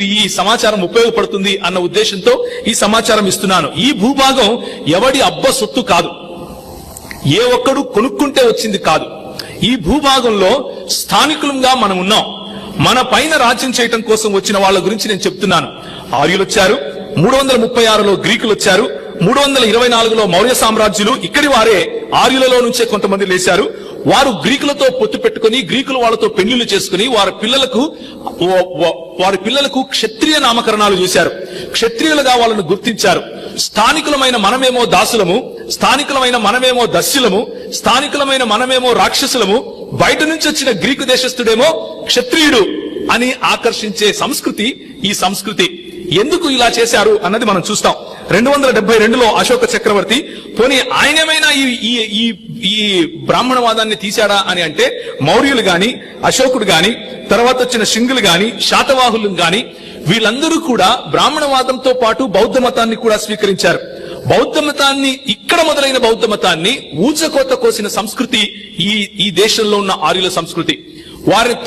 ఈ సమాచారం ఉపయోగపడుతుంది అన్న ఉద్దేశంతో ఈ సమాచారం ఇస్తున్నాను. ఈ భూభాగం ఎవడి అబ్బ సొత్తు కాదు, ఏ ఒక్కడు కొనుక్కుంటే వచ్చింది కాదు. ఈ భూభాగంలో స్థానికులంగా మనం ఉన్నాం. మన పైన రాజ్యం చేయటం కోసం వచ్చిన వాళ్ళ గురించి నేను చెప్తున్నాను. ఆర్యులు వచ్చారు, 336లో గ్రీకులు వచ్చారు, 324లో మౌర్య సామ్రాజ్యులు ఇక్కడి వారే ఆర్యులలో నుంచే కొంతమంది లేచారు. వారు గ్రీకులతో పొత్తు పెట్టుకుని గ్రీకులు వాళ్ళతో పెళ్లిళ్లు చేసుకుని వారి పిల్లలకు క్షత్రియ నామకరణాలు చేశారు. క్షత్రియులుగా వాళ్ళను గుర్తించారు. స్థానికులమైన మనమేమో దాసులము, స్థానికులమైన మనమేమో దస్యులము, స్థానికులమైన మనమేమో రాక్షసులము, బయట నుంచి వచ్చిన గ్రీకు దేశస్థుడేమో క్షత్రియుడు అని ఆకర్షించే సంస్కృతి ఈ సంస్కృతి. ఎందుకు ఇలా చేశారు అన్నది మనం చూస్తాం. 272లో అశోక చక్రవర్తి పోనీ ఆయనేమైనా ఈ బ్రాహ్మణవాదాన్ని తీశాడా అని అంటే, మౌర్యులు గాని, అశోకుడు గాని, తర్వాత వచ్చిన శింగులు గాని, శాతవాహులు గాని వీళ్ళందరూ కూడా బ్రాహ్మణవాదంతో పాటు బౌద్ధ మతాన్ని కూడా స్వీకరించారు. బౌద్ధ మతాన్ని, ఇక్కడ మొదలైన బౌద్ధ మతాన్ని ఊచకోత కోసిన సంస్కృతి ఈ దేశంలో ఉన్న ఆర్యుల సంస్కృతి. వారిని